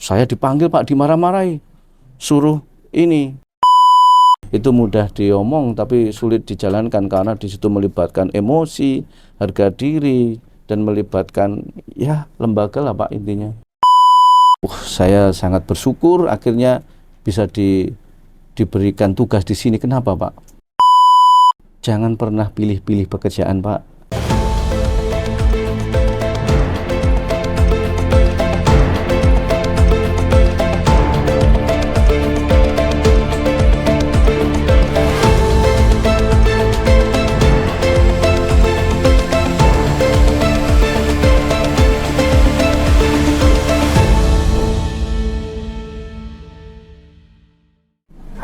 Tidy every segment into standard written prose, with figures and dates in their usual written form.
Saya dipanggil Pak, dimarah-marahi, suruh ini. Itu mudah diomong tapi sulit dijalankan karena di situ melibatkan emosi, harga diri, dan melibatkan ya lembaga lah Pak intinya. Saya sangat bersyukur akhirnya bisa diberikan tugas di sini. Kenapa Pak? Jangan pernah pilih-pilih pekerjaan Pak.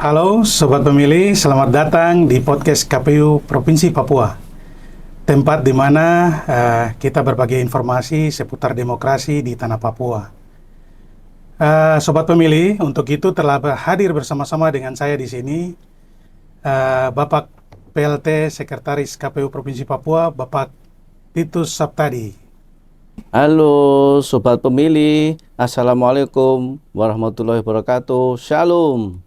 Halo Sobat Pemilih, selamat datang di podcast KPU Provinsi Papua. Tempat di mana kita berbagi informasi seputar demokrasi di tanah Papua. Sobat Pemilih, untuk itu telah hadir bersama-sama dengan saya di sini Bapak PLT Sekretaris KPU Provinsi Papua, Bapak Titus Saptadi. Halo Sobat Pemilih, Assalamualaikum warahmatullahi wabarakatuh. Shalom.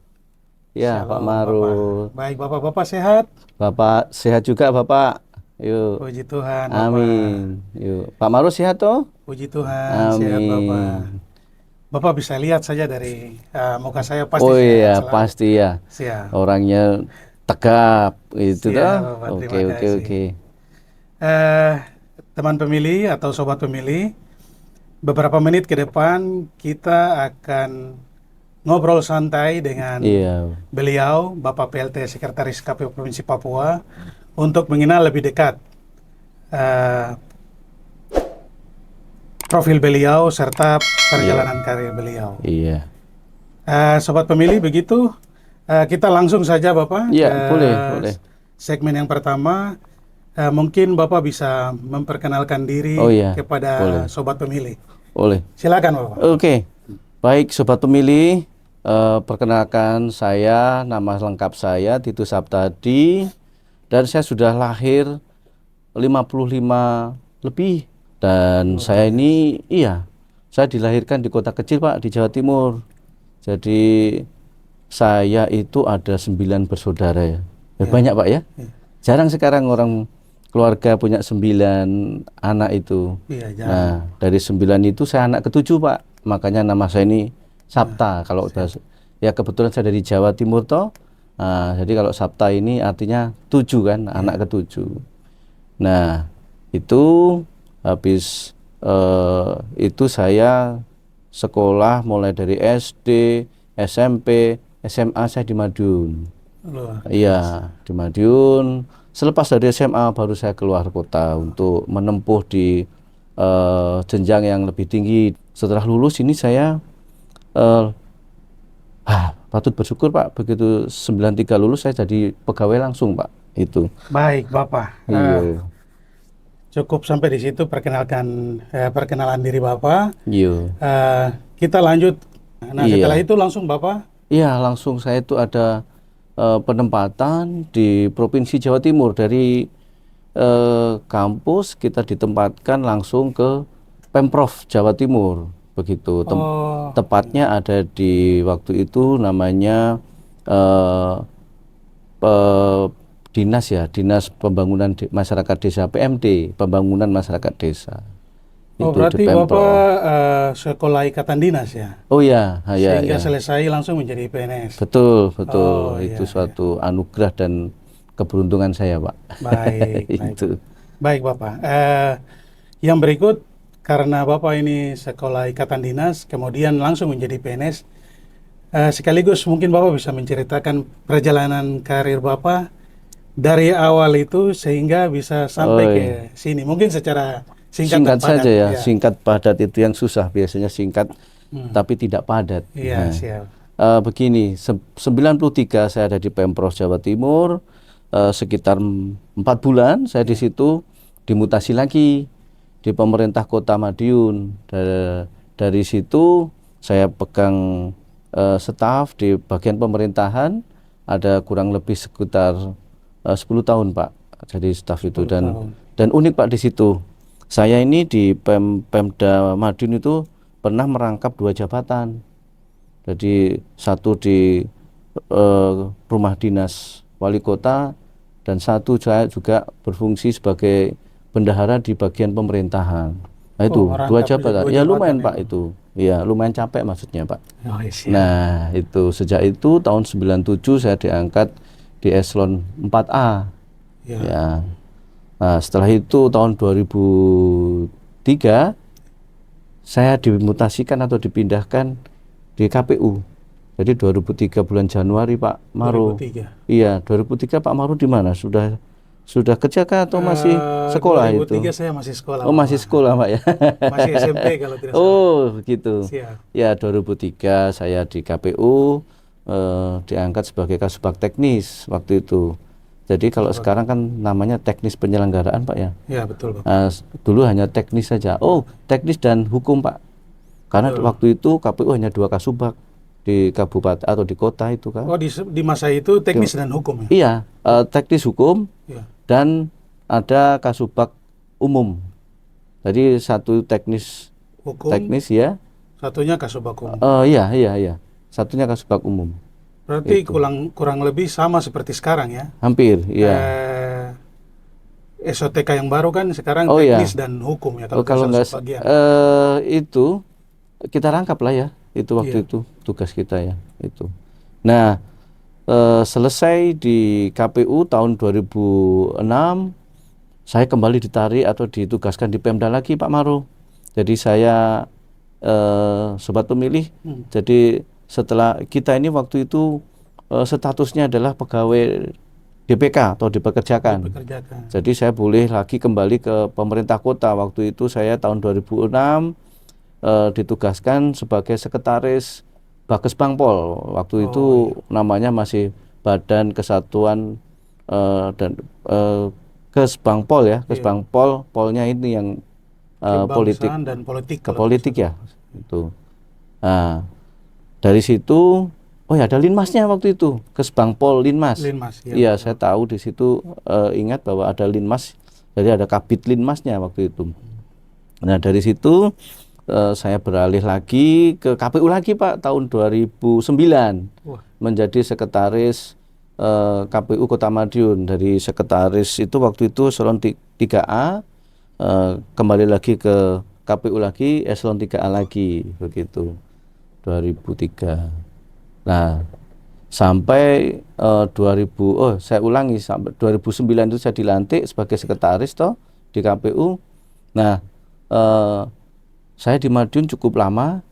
Ya, Shalom, Pak Maru. Bapak. Baik, Bapak sehat? Bapak sehat juga, Bapak. Yuk. Puji Tuhan, Bapak. Amin. Yuk. Pak Maru sehat toh? Puji Tuhan, sehat Bapak. Bapak bisa lihat saja dari muka saya pasti oh sehat. Iya, selalu. Pasti ya. Siap. Orangnya tegap, itu toh? Bapak, Oke. Teman pemilih atau sobat pemilih, beberapa menit ke depan kita akan ngobrol santai dengan beliau, Bapak PLT Sekretaris KPU Provinsi Papua, untuk mengenal lebih dekat profil beliau serta perjalanan karir beliau. Iya. Sobat pemilih, begitu kita langsung saja Bapak. Iya, boleh. Segmen yang pertama, mungkin Bapak bisa memperkenalkan diri kepada sobat pemilih. Boleh. Silakan Bapak. Oke. Baik sobat pemilih. Perkenalkan saya, nama lengkap saya Titus Saptadi, dan saya sudah lahir 55 lebih, dan saya ini saya dilahirkan di kota kecil Pak, di Jawa Timur. Jadi saya itu ada 9 bersaudara ya. Banyak Pak ya. Jarang sekarang orang keluarga punya 9 anak itu. Nah, dari 9 itu saya anak ke-7 Pak, makanya nama saya ini Sapta. Kalau udah ya kebetulan saya dari Jawa Timur toh. Jadi kalau Sapta ini artinya 7 kan, anak ke-7. Nah, itu habis itu saya sekolah mulai dari SD, SMP, SMA saya di Madiun. Iya, di Madiun. Selepas dari SMA baru saya keluar kota untuk menempuh di jenjang yang lebih tinggi. Setelah lulus ini saya patut bersyukur Pak, begitu 93 lulus saya jadi pegawai langsung Pak. Itu. Baik Bapak. Cukup sampai di situ perkenalan diri Bapak. Kita lanjut. Nah setelah itu langsung Bapak? Iya, langsung saya itu ada penempatan di Provinsi Jawa Timur. Dari kampus kita ditempatkan langsung ke Pemprov Jawa Timur. Begitu tepatnya ada di waktu itu namanya Dinas Pembangunan Masyarakat Desa, PMD, Pembangunan Masyarakat Desa. Itu berarti Bapak sekolah ikatan dinas ya? Sehingga selesai langsung menjadi PNS. Betul. Itu suatu anugerah dan keberuntungan saya Pak. Baik. Baik Bapak. Yang berikut, karena Bapak ini sekolah ikatan dinas, kemudian langsung menjadi PNS, sekaligus mungkin Bapak bisa menceritakan perjalanan karir Bapak dari awal itu sehingga bisa sampai ke sini. Mungkin secara singkat saja ya. Singkat padat itu yang susah, biasanya singkat tapi tidak padat. Siap. Begini, 93 saya ada di Pemprov Jawa Timur, sekitar 4 bulan saya di situ dimutasi lagi di pemerintah Kota Madiun. Dari situ saya pegang staf di bagian pemerintahan, ada kurang lebih sekitar 10 tahun Pak jadi staf itu. Dan unik Pak di situ, saya ini di Pemda Madiun itu pernah merangkap 2 jabatan. Jadi satu di rumah dinas wali kota, dan satu saya juga berfungsi sebagai bendahara di bagian pemerintahan. Nah itu 2 jabatan. Ya lumayan Pak itu. Ya lumayan capek maksudnya Pak. Oh, iya. Nah itu sejak itu tahun 97 saya diangkat di eselon 4A. Ya. Nah setelah itu tahun 2003 saya dimutasikan atau dipindahkan di KPU. Jadi 2003 bulan Januari Pak Maru. 2003. Iya, 2003 Pak Maru di mana? Sudah kerja kah atau masih sekolah 2003 itu? saya masih sekolah. Oh, masih sekolah Pak ya. Masih SMP kalau tidak salah. Oh, gitu. Siap. Ya, 2003 saya di KPU diangkat sebagai Kasubag Teknis waktu itu. Jadi kalau sekarang kan namanya teknis penyelenggaraan Pak ya. Ya, betul Pak. Dulu hanya teknis saja. Oh, teknis dan hukum Pak. Karena waktu itu KPU hanya 2 kasubag di kabupaten atau di kota itu kan. Oh, di masa itu teknis dan hukum ya? Iya, teknis hukum dan ada kasubag umum. Jadi satu teknis hukum, teknis ya. Satunya kasubag umum. Iya. Satunya kasubag umum. Berarti kurang lebih sama seperti sekarang ya? Hampir, iya. SOTK yang baru kan sekarang teknis dan hukum ya kalau nggak itu kita rangkap lah ya. Itu waktu itu tugas kita ya itu. Nah selesai di KPU tahun 2006 saya kembali ditarik atau ditugaskan di Pemda lagi Pak Maru. Jadi saya sobat pemilih. Jadi setelah kita ini waktu itu statusnya adalah pegawai DPK atau dipekerjakan. Jadi saya boleh lagi kembali ke pemerintah kota. Waktu itu saya tahun 2006 ditugaskan sebagai sekretaris Bakes Bangpol. Waktu itu namanya masih Badan Kesatuan dan Kesbangpol ya. Kesbangpol, polnya ini yang politik dan politik ya. Itu. Nah, dari situ ada Linmasnya waktu itu. Kesbangpol Linmas. Iya, saya tahu di situ ingat bahwa ada Linmas. Jadi ada Kabid Linmasnya waktu itu. Nah, dari situ saya beralih lagi ke KPU lagi Pak tahun 2009 menjadi sekretaris KPU Kota Madiun. Dari sekretaris itu waktu itu eselon 3A kembali lagi ke KPU lagi eselon 3A lagi begitu 2003. Nah sampai saya ulangi sampai 2009 itu saya dilantik sebagai sekretaris di KPU. Nah saya di Madiun cukup lama,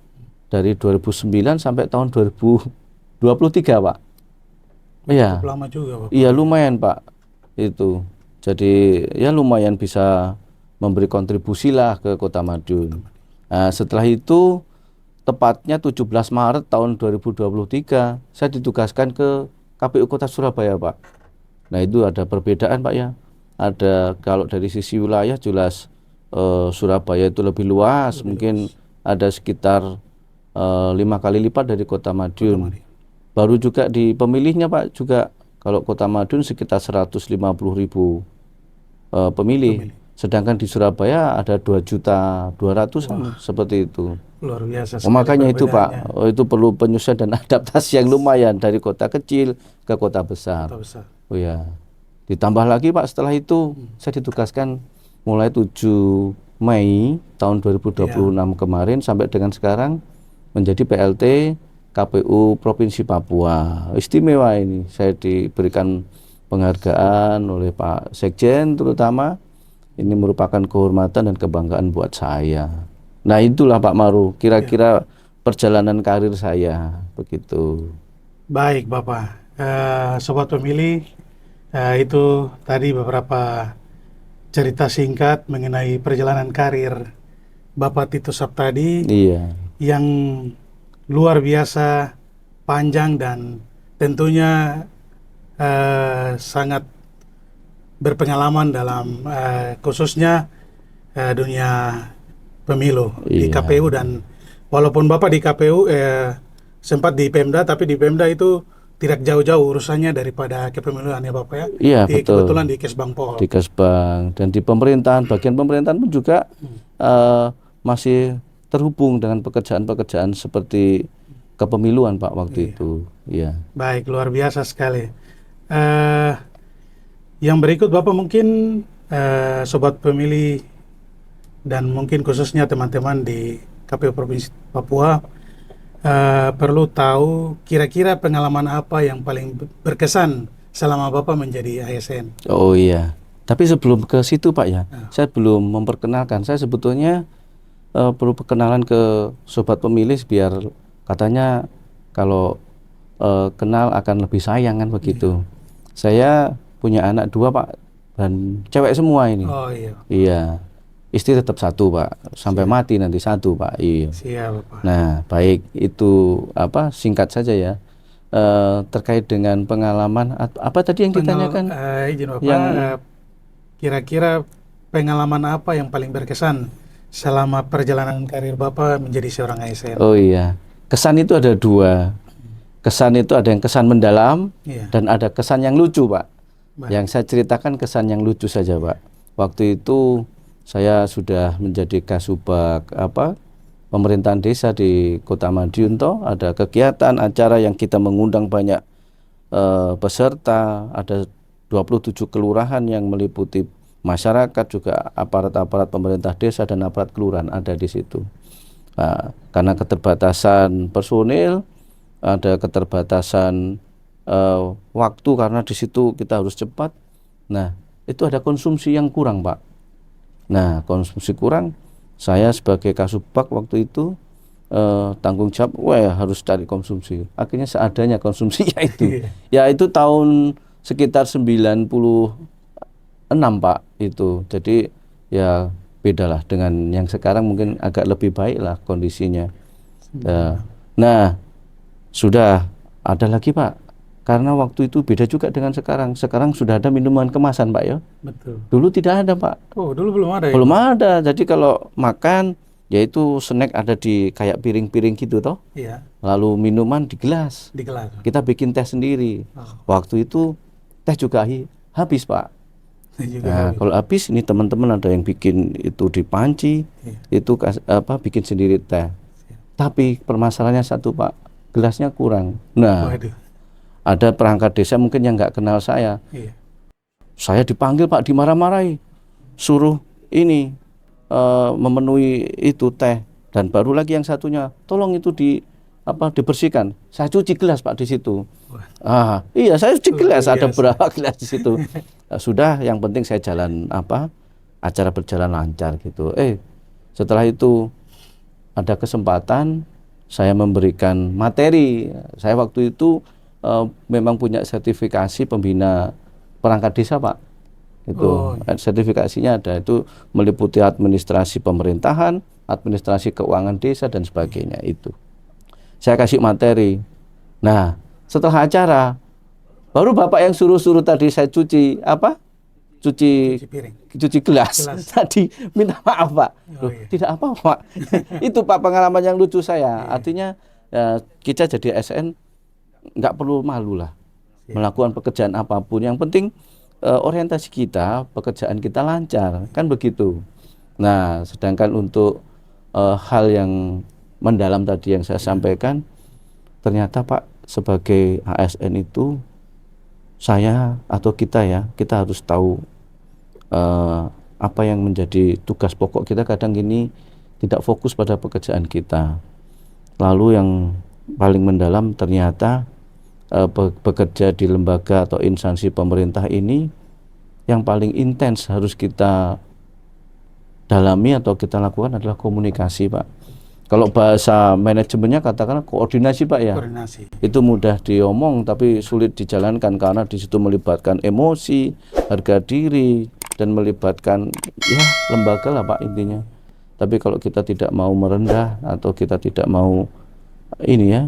dari 2009 sampai tahun 2023 Pak. Iya. Cukup lama juga Pak. Iya lumayan Pak. Itu. Jadi ya lumayan bisa memberi kontribusi lah ke Kota Madiun. Nah setelah itu tepatnya 17 Maret tahun 2023 saya ditugaskan ke KPU Kota Surabaya Pak. Nah itu ada perbedaan Pak ya. Ada kalau dari sisi wilayah jelas Surabaya itu lebih luas, mungkin ada sekitar 5 kali lipat dari Kota Madiun. Baru juga di pemilihnya Pak juga kalau Kota Madiun sekitar 150.000 pemilih. Sedangkan di Surabaya ada 2.200.000 seperti itu. Luar biasa. Makanya itu Pak, itu perlu penyesuaian dan adaptasi yang lumayan dari kota kecil ke kota besar. Oh ya. Ditambah lagi Pak setelah itu saya ditugaskan mulai 7 Mei tahun 2026 kemarin sampai dengan sekarang menjadi PLT KPU Provinsi Papua. Istimewa ini, saya diberikan penghargaan oleh Pak Sekjen terutama. Ini merupakan kehormatan dan kebanggaan buat saya. Nah itulah Pak Maru, kira-kira perjalanan karir saya begitu. Baik Bapak, sobat pemilih, itu tadi beberapa cerita singkat mengenai perjalanan karir Bapak Tito Saptadi yang luar biasa panjang dan tentunya sangat berpengalaman dalam khususnya dunia pemilu di KPU. Dan walaupun Bapak di KPU sempat di Pemda, tapi di Pemda itu tidak jauh-jauh urusannya daripada kepemiluan ya Bapak ya. Iya, betul. Kebetulan di Kesbangpol. Di Kesbang dan di pemerintahan, bagian pemerintahan pun juga masih terhubung dengan pekerjaan-pekerjaan seperti kepemiluan Pak waktu itu. Ya. Baik, luar biasa sekali. Yang berikut Bapak mungkin sobat pemilih dan mungkin khususnya teman-teman di KPU Provinsi Papua perlu tahu kira-kira pengalaman apa yang paling berkesan selama Bapak menjadi ASN. Oh iya. Tapi sebelum ke situ Pak ya, saya belum memperkenalkan. Saya sebetulnya perlu perkenalan ke sobat pemilih biar katanya kalau kenal akan lebih sayang kan begitu. Saya punya anak 2 Pak dan cewek semua ini. Oh iya. Iya. Istri tetap 1 Pak, sampai mati nanti 1 Pak. Iya. Siap Bapak. Nah, baik itu singkat saja ya. Terkait dengan pengalaman apa tadi yang ditanyakan? Izin Bapak, kira-kira pengalaman apa yang paling berkesan selama perjalanan karir Bapak menjadi seorang ASN? Oh iya, kesan itu ada 2. Kesan itu ada yang kesan mendalam dan ada kesan yang lucu Pak. Yang saya ceritakan kesan yang lucu saja Pak. Waktu itu saya sudah menjadi Kasubag pemerintahan desa di Kota Madiun ada kegiatan acara yang kita mengundang banyak peserta, ada 27 kelurahan yang meliputi masyarakat juga aparat-aparat pemerintah desa dan aparat kelurahan ada di situ. Karena keterbatasan personil, ada keterbatasan waktu karena di situ kita harus cepat. Nah, itu ada konsumsi yang kurang, Pak. Nah, konsumsi kurang, saya sebagai Kasubag waktu itu tanggung jawab, harus cari konsumsi. Akhirnya seadanya konsumsinya itu. Ya itu tahun sekitar 96 Pak itu. Jadi ya bedalah dengan yang sekarang, mungkin agak lebih baik lah kondisinya. Nah, sudah ada lagi Pak, karena waktu itu beda juga dengan sekarang. Sekarang sudah ada minuman kemasan Pak ya. Betul. Dulu tidak ada Pak. Oh, dulu belum ada ya? Belum ada. Jadi kalau makan yaitu snack ada di kayak piring-piring gitu toh. Iya. Lalu minuman di gelas. Di gelas. Kita bikin teh sendiri. Waktu itu teh juga habis Pak. Nah, kalau habis ini teman-teman ada yang bikin itu di panci, itu bikin sendiri teh. Tapi permasalahannya satu Pak, gelasnya kurang. Nah, ada perangkat desa mungkin yang nggak kenal saya. Saya dipanggil Pak, dimarah-marahi, suruh ini memenuhi itu teh, dan baru lagi yang satunya tolong itu dibersihkan. Saya cuci gelas Pak di situ. Iya, saya cuci gelas, ada berapa gelas di situ. Sudah, yang penting saya jalan acara berjalan lancar gitu. Setelah itu ada kesempatan saya memberikan materi. Saya waktu itu memang punya sertifikasi pembina perangkat desa Pak. Itu sertifikasinya ada, itu meliputi administrasi pemerintahan, administrasi keuangan desa dan sebagainya. Itu saya kasih materi. Nah, setelah acara baru Bapak yang suruh tadi saya cuci gelas. Tadi minta maaf Pak. Tidak apa Pak. Itu Pak pengalaman yang lucu saya. Artinya kita jadi ASN nggak perlu malu lah melakukan pekerjaan apapun. Yang penting orientasi kita, pekerjaan kita lancar, kan begitu. Nah, sedangkan untuk hal yang mendalam tadi yang saya sampaikan, ternyata Pak sebagai ASN itu saya atau kita harus tahu apa yang menjadi tugas pokok kita. Kadang ini tidak fokus pada pekerjaan kita. Lalu yang paling mendalam ternyata bekerja di lembaga atau instansi pemerintah ini yang paling intens harus kita dalami atau kita lakukan adalah komunikasi Pak. Kalau bahasa manajemennya katakanlah koordinasi Pak ya. Koordinasi. Itu mudah diomong tapi sulit dijalankan karena di situ melibatkan emosi, harga diri, dan melibatkan lembaga lah Pak intinya. Tapi kalau kita tidak mau merendah atau kita tidak mau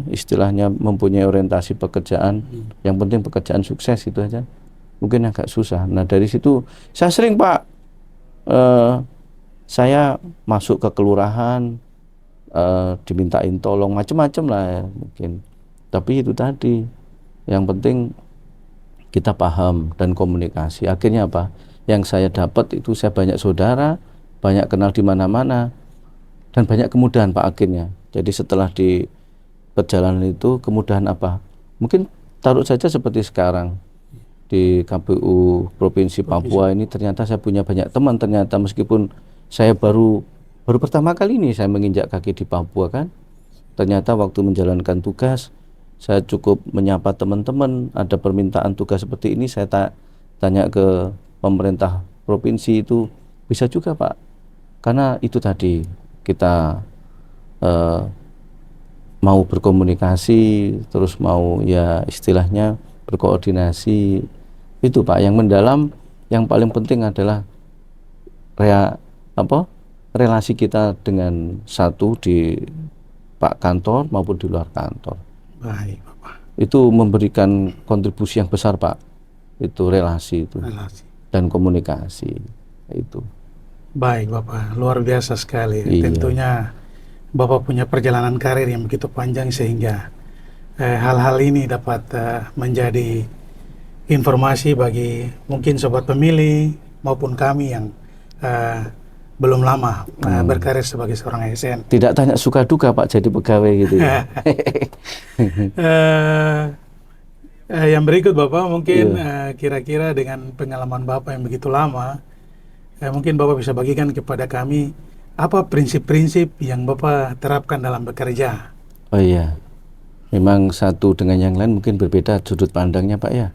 istilahnya mempunyai orientasi pekerjaan, yang penting pekerjaan sukses itu aja, mungkin agak susah. Nah dari situ saya sering Pak, saya masuk ke kelurahan, dimintain tolong macam-macam lah ya, mungkin. Tapi itu tadi, yang penting kita paham dan komunikasi. Akhirnya apa? Yang saya dapat itu saya banyak saudara, banyak kenal di mana-mana. Dan banyak kemudahan Pak akhirnya. Jadi setelah di perjalanan itu kemudahan apa? Mungkin taruh saja seperti sekarang di KPU Provinsi Papua ini ternyata saya punya banyak teman, ternyata meskipun saya baru pertama kali ini saya menginjak kaki di Papua kan. Ternyata waktu menjalankan tugas saya cukup menyapa teman-teman, ada permintaan tugas seperti ini saya tanya ke pemerintah provinsi itu bisa juga Pak. Karena itu tadi kita mau berkomunikasi, terus mau ya istilahnya berkoordinasi itu Pak. Yang mendalam, yang paling penting adalah relasi kita dengan satu di Pak kantor maupun di luar kantor. Baik, Bapak. Itu memberikan kontribusi yang besar Pak. Itu relasi itu dan komunikasi itu. Baik Bapak, luar biasa sekali. Iya. Tentunya Bapak punya perjalanan karir yang begitu panjang sehingga hal-hal ini dapat menjadi informasi bagi mungkin sobat pemilih maupun kami yang belum lama berkarir sebagai seorang ASN. Tidak tanya suka duka Pak jadi pegawai gitu ya. Yang berikut Bapak mungkin kira-kira dengan pengalaman Bapak yang begitu lama, mungkin Bapak bisa bagikan kepada kami apa prinsip-prinsip yang Bapak terapkan dalam bekerja. Oh iya, memang satu dengan yang lain mungkin berbeda sudut pandangnya Pak ya.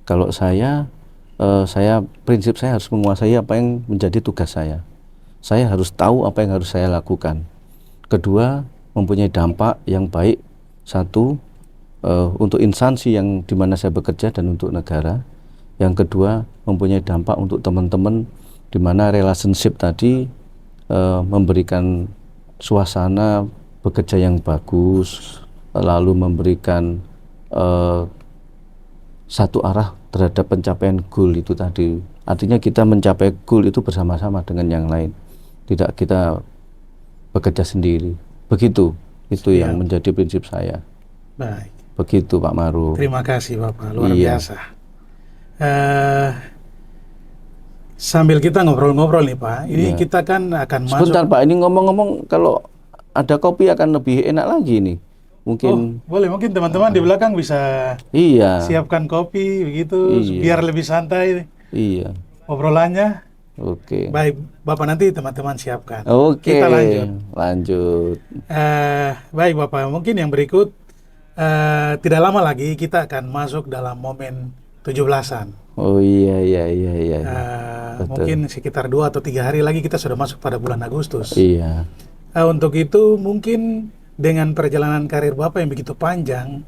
Kalau saya prinsip saya harus menguasai apa yang menjadi tugas saya. Saya harus tahu apa yang harus saya lakukan. Kedua, mempunyai dampak yang baik. Satu, untuk instansi yang dimana saya bekerja dan untuk negara. Yang kedua, mempunyai dampak untuk teman-teman dimana relationship tadi memberikan suasana bekerja yang bagus, lalu memberikan satu arah terhadap pencapaian goal itu tadi. Artinya kita mencapai goal itu bersama-sama dengan yang lain, tidak kita bekerja sendiri. Begitu, itu yang menjadi prinsip saya. Baik. Begitu Pak Maru. Terima kasih Bapak, luar biasa. Sambil kita ngobrol-ngobrol nih Pak, ini kita kan akan masuk. Sebentar Pak, ini ngomong-ngomong kalau ada kopi akan lebih enak lagi nih. Mungkin boleh, mungkin teman-teman di belakang bisa siapkan kopi begitu biar lebih santai. Iya. Obrolannya. Oke. Baik, Bapak nanti teman-teman siapkan. Oke. Kita lanjut. Baik Bapak, mungkin yang berikut tidak lama lagi kita akan masuk dalam momen 17-an. Oh iya. Mungkin sekitar 2 atau 3 hari lagi kita sudah masuk pada bulan Agustus. Iya. Untuk itu mungkin dengan perjalanan karir Bapak yang begitu panjang,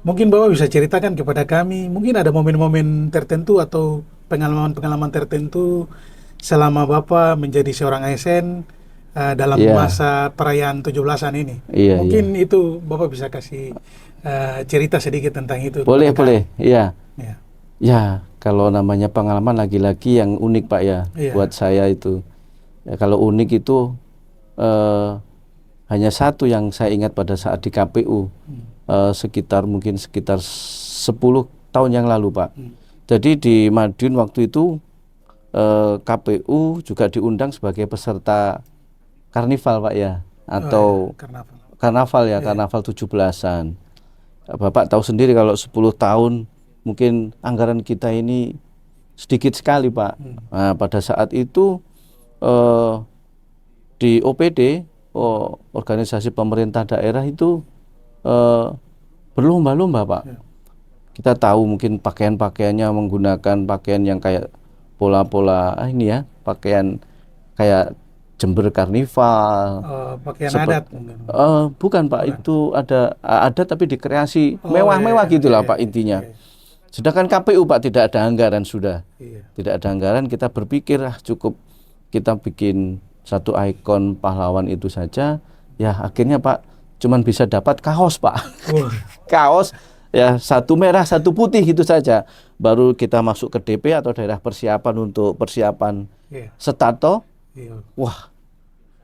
mungkin Bapak bisa ceritakan kepada kami, mungkin ada momen-momen tertentu atau pengalaman-pengalaman tertentu selama Bapak menjadi seorang ASN dalam masa perayaan 17-an ini. Mungkin itu Bapak bisa kasih cerita sedikit tentang itu. Boleh. Iya. Ya, kalau namanya pengalaman lagi-lagi yang unik Pak ya, buat saya itu. Ya, kalau unik itu hanya satu yang saya ingat pada saat di KPU, sekitar 10 tahun yang lalu Pak. Jadi di Madiun waktu itu KPU juga diundang sebagai peserta karnival Pak ya, atau karnaval 17-an. Bapak tahu sendiri kalau 10 tahun mungkin anggaran kita ini sedikit sekali Pak. Nah, pada saat itu di OPD, organisasi pemerintah daerah itu berlomba-lomba Pak. Kita tahu mungkin pakaian-pakaiannya menggunakan pakaian yang kayak pola-pola pakaian kayak Jember Karnival. Pakaian adat. Bukan Pak, itu ada tapi dikreasi mewah-mewah gitulah Pak intinya. Sedangkan KPU Pak tidak ada anggaran sudah. Tidak ada anggaran, kita berpikir cukup kita bikin satu ikon pahlawan itu saja. Ya akhirnya Pak cuman bisa dapat kaos Pak. Kaos ya satu merah satu putih gitu saja. Baru kita masuk ke DP atau daerah persiapan untuk persiapan Setato. Wah,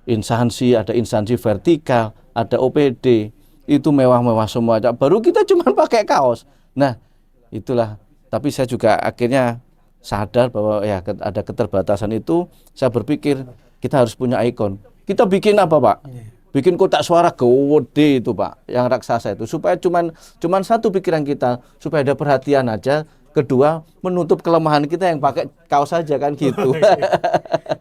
ada instansi vertikal, ada OPD, itu mewah-mewah semua. Baru kita cuma pakai kaos. Nah, itulah. Tapi saya juga akhirnya sadar bahwa ya ada keterbatasan itu. Saya berpikir kita harus punya ikon. Kita bikin apa, Pak? Iya. Bikin kotak suara gede itu, Pak, yang raksasa itu, supaya cuman satu pikiran kita, supaya ada perhatian aja. Kedua, menutup kelemahan kita yang pakai kaos saja kan gitu.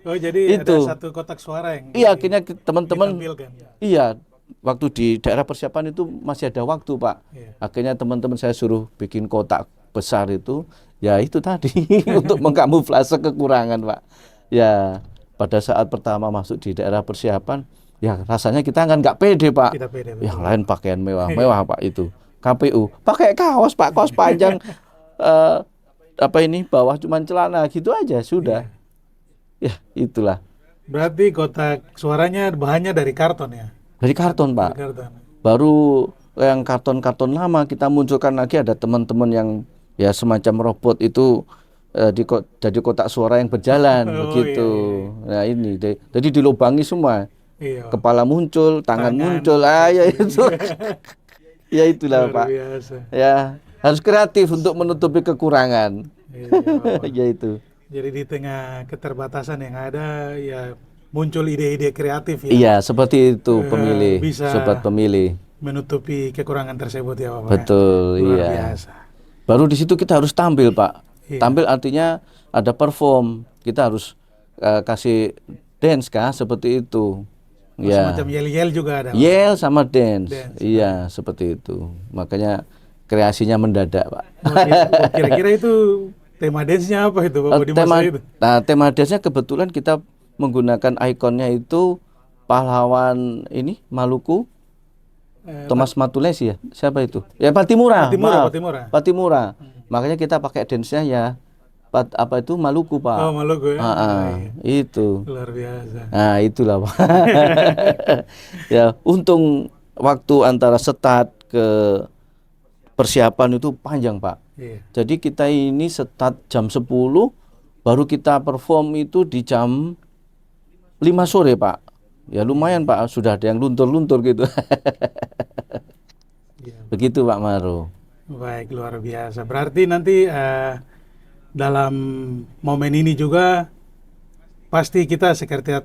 Oh, jadi ada Itu. satu kotak suara yang Iya, akhirnya teman-teman, ditampilkan. iya, waktu di daerah persiapan itu masih ada waktu, Pak. Iya. Akhirnya teman-teman saya suruh bikin kotak besar itu, ya itu tadi untuk mengkamuflase kekurangan, Pak. Ya, pada saat pertama masuk di daerah persiapan, ya rasanya kita kan nggak pede, Pak. Kita pede, betul. Yang lain pakaian mewah-mewah, Pak, itu. KPU pakai kaos, Pak, kaos panjang, apa ini, bawah cuman celana gitu aja sudah. Ya, itulah. Berarti kotak suaranya bahannya dari karton ya? Dari karton, Pak. Dari karton. Baru yang karton-karton lama kita munculkan lagi, ada teman-teman yang ya semacam robot itu jadi kotak suara yang berjalan begitu. Nah ini, jadi dilubangi semua. Iya. Kepala muncul, tangan muncul, ya itu. Ya itulah, Luar Pak. biasa. Ya harus kreatif untuk menutupi kekurangan. Iya, Bapak. Ya itu. Jadi di tengah keterbatasan yang ada ya muncul ide-ide kreatif ya. Iya, seperti itu pemilih, bisa sobat pemilih. menutupi kekurangan tersebut ya Bapak. Betul, Luar iya. biasa. Baru di situ kita harus tampil, Pak. Iya. Tampil artinya ada perform. Kita harus kasih dance kah seperti itu. Ya. Semacam yel-yel juga ada. Yel sama dance. Dance. Iya, seperti itu. Makanya kreasinya mendadak, Pak. Kira-kira itu tema dance-nya apa itu Bapak di masa itu? Nah, tema dance-nya kebetulan kita menggunakan ikonnya itu pahlawan ini Maluku, Thomas Matulesi ya. Siapa itu? Ya Patimura. Patimura, maaf. Patimura. Patimura. Makanya kita pakai dance-nya ya apa itu Maluku, Pak. Oh, Maluku ya. Itu. Luar biasa. Nah, itulah, Pak. Ya, untung waktu antara start ke persiapan itu panjang, Pak. Iya. Jadi kita ini start jam 10, baru kita perform itu di jam 5 sore, Pak. Ya lumayan, Pak, sudah ada yang luntur-luntur gitu. Iya. Begitu, Pak Maro. Baik, luar biasa. Berarti nanti dalam momen ini juga pasti kita Sekretariat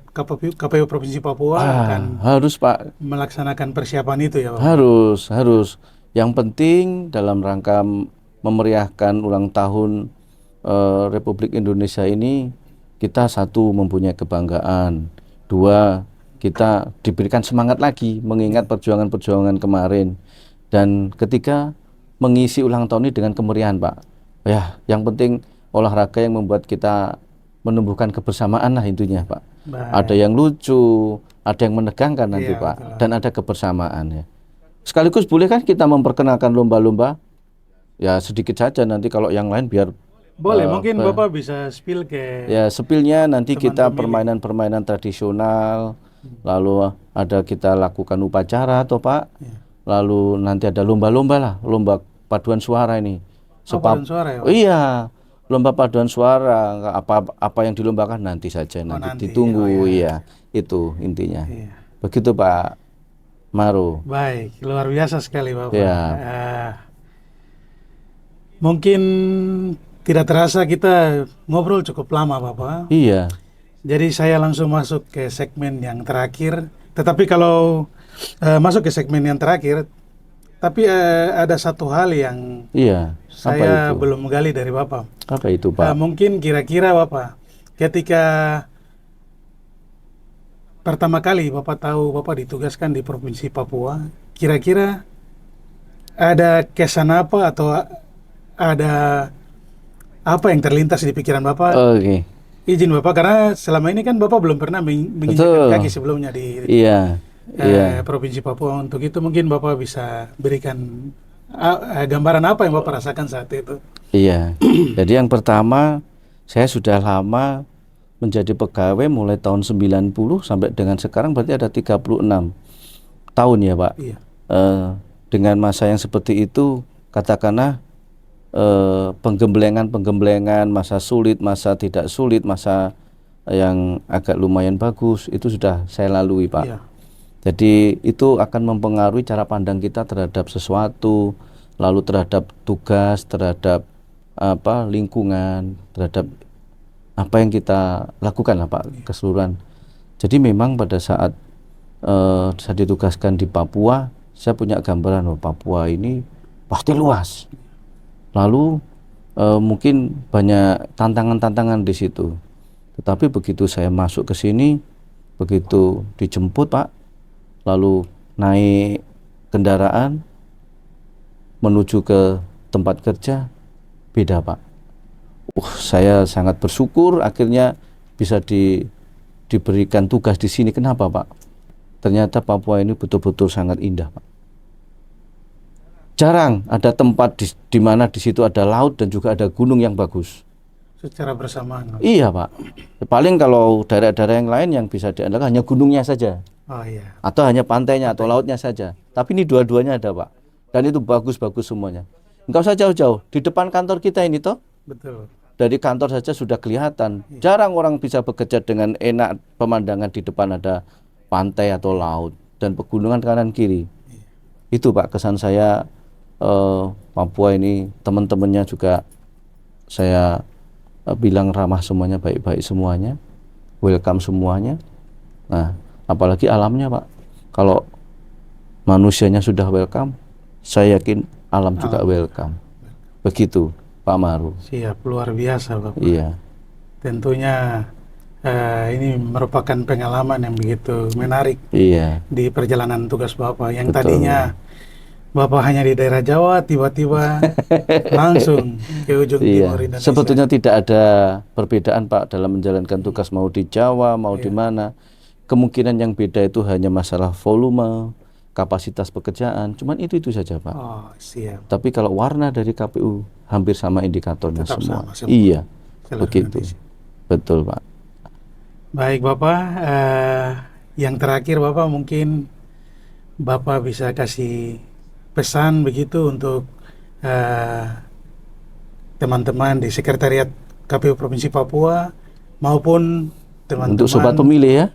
KPU Provinsi Papua akan harus, Pak. melaksanakan persiapan itu ya Pak. Harus. Yang penting dalam rangka memeriahkan ulang tahun Republik Indonesia ini, kita satu mempunyai kebanggaan, dua kita diberikan semangat lagi mengingat perjuangan-perjuangan kemarin, dan ketiga mengisi ulang tahun ini dengan kemeriahan, Pak. Ya, yang penting olahraga yang membuat kita menumbuhkan kebersamaan lah intinya, Pak. Baik. Ada yang lucu, ada yang menegangkan nanti, Iya, Pak, betul. dan ada kebersamaan ya. Sekaligus boleh kan kita memperkenalkan lomba-lomba? Ya sedikit saja nanti, kalau yang lain biar Boleh, mungkin Bapak bisa spill ke ya spillnya nanti teman kita pemilih. permainan-permainan tradisional, lalu ada kita lakukan upacara atau Pak, lalu nanti ada lomba-lomba lah, lomba paduan suara ini. paduan suara ya, Pak? Iya, lomba paduan suara, apa yang dilombakan nanti saja, nanti nanti, ditunggu, iya, itu intinya. Iya. Begitu, Pak Maro. Baik, luar biasa sekali Bapak. Ya. Mungkin tidak terasa kita ngobrol cukup lama Bapak. Iya. Jadi saya langsung masuk ke segmen yang terakhir. Tetapi kalau masuk ke segmen yang terakhir, tapi ada satu hal yang Iya. saya belum menggali dari Bapak. Apa itu, Pak? Mungkin kira-kira Bapak, ketika pertama kali Bapak tahu Bapak ditugaskan di Provinsi Papua, kira-kira ada kesan apa atau ada apa yang terlintas di pikiran Bapak? Oke. Izin Bapak, karena selama ini kan Bapak belum pernah menginjakkan kaki sebelumnya di Iya. Provinsi Papua. Untuk itu mungkin Bapak bisa berikan gambaran apa yang Bapak rasakan saat itu. Iya. Jadi yang pertama, saya sudah lama menjadi pegawai mulai tahun 90 sampai dengan sekarang, berarti ada 36 tahun ya, Pak. Iya. Dengan masa yang seperti itu, katakanlah penggemblengan, masa sulit, masa tidak sulit, masa yang agak lumayan bagus, itu sudah saya lalui, Pak. Iya. Jadi itu akan mempengaruhi cara pandang kita terhadap sesuatu, lalu terhadap tugas, terhadap lingkungan, terhadap apa yang kita lakukan lah, Pak, keseluruhan. Jadi memang pada saat saya ditugaskan di Papua, saya punya gambaran Papua ini pasti luas. Lalu mungkin banyak tantangan-tantangan di situ. Tetapi begitu saya masuk ke sini, begitu dijemput Pak, lalu naik kendaraan menuju ke tempat kerja, beda Pak. Saya sangat bersyukur akhirnya bisa diberikan tugas di sini. Kenapa Pak? Ternyata Papua ini betul-betul sangat indah Pak. Jarang ada tempat di mana di situ ada laut dan juga ada gunung yang bagus. Secara bersamaan. Iya Pak. Paling kalau daerah-daerah yang lain yang bisa diandalkan hanya gunungnya saja. Oh iya. Atau hanya pantainya atau lautnya saja. Tapi ini dua-duanya ada Pak. Dan itu bagus-bagus semuanya. Enggak usah jauh-jauh. Di depan kantor kita ini toh. Betul. Dari kantor saja sudah kelihatan. Jarang orang bisa bekerja dengan enak, pemandangan di depan ada pantai atau laut dan pegunungan kanan kiri. Itu Pak kesan saya Papua ini, teman-temannya juga saya bilang ramah semuanya, baik-baik semuanya, welcome semuanya. Nah, apalagi alamnya Pak. Kalau manusianya sudah welcome, saya yakin alam juga welcome. Begitu Pak Maru. Siap, luar biasa Bapak. Iya. Tentunya ini merupakan pengalaman yang begitu menarik Iya. di perjalanan tugas Bapak yang Betul. tadinya Bapak hanya di daerah Jawa, tiba-tiba langsung ke ujung timur Indonesia. Sebetulnya tidak ada perbedaan Pak dalam menjalankan tugas mau di Jawa, mau di mana. Kemungkinan yang beda itu hanya masalah volume, kapasitas pekerjaan, cuman itu saja Pak. Oh, siap. Tapi kalau warna dari KPU hampir sama indikatornya Tetap semua. sama. Iya, Seluruh begitu. Indonesia. Betul Pak. Baik Bapak, yang terakhir Bapak mungkin Bapak bisa kasih pesan begitu untuk teman-teman di Sekretariat KPU Provinsi Papua maupun teman-teman Untuk sobat pemilih ya,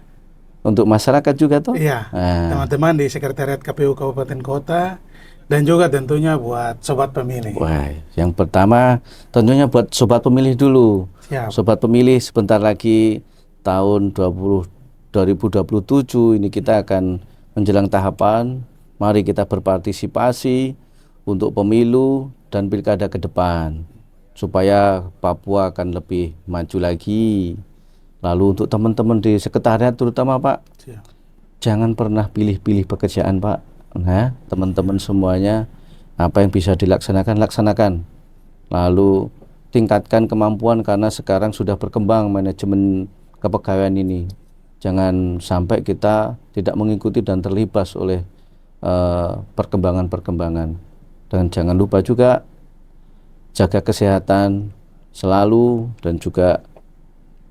untuk masyarakat juga toh. Iya, Nah, teman-teman di Sekretariat KPU Kabupaten Kota dan juga tentunya buat sobat pemilih. wah, yang pertama tentunya buat sobat pemilih dulu. Siap. Sobat pemilih, sebentar lagi tahun 2027 ini kita akan menjelang tahapan. Mari kita berpartisipasi untuk pemilu dan pilkada ke depan supaya Papua akan lebih maju lagi. Lalu untuk teman-teman di sekretariat terutama Pak, Siap. jangan pernah pilih-pilih pekerjaan Pak. Nah, teman-teman semuanya apa yang bisa dilaksanakan, laksanakan. Lalu tingkatkan kemampuan karena sekarang sudah berkembang manajemen kepegawaian ini. Jangan sampai kita tidak mengikuti dan terlibat oleh perkembangan-perkembangan. Dan jangan lupa juga jaga kesehatan selalu dan juga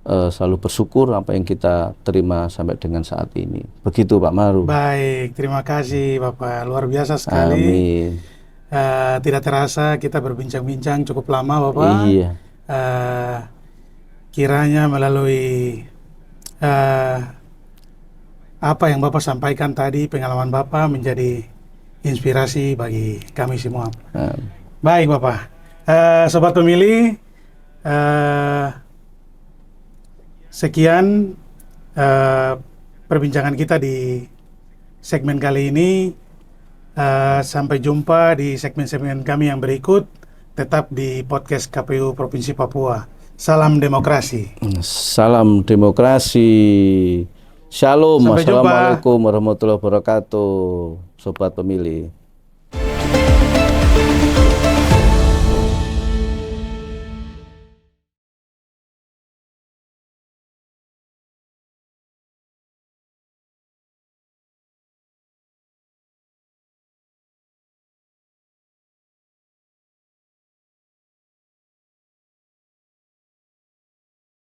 selalu bersyukur apa yang kita terima sampai dengan saat ini. Begitu Pak Maru. Baik, terima kasih Bapak, luar biasa sekali. Amin. Tidak terasa kita berbincang-bincang cukup lama Bapak. Iya. Kiranya melalui apa yang Bapak sampaikan tadi, pengalaman Bapak menjadi inspirasi bagi kami semua. Baik Bapak, sobat pemilih, sekian perbincangan kita di segmen kali ini. Sampai jumpa di segmen-segmen kami yang berikut. Tetap di podcast KPU Provinsi Papua. Salam demokrasi. Salam demokrasi. Shalom. Sampai jumpa. Wassalamualaikum warahmatullahi wabarakatuh. Sobat pemilih.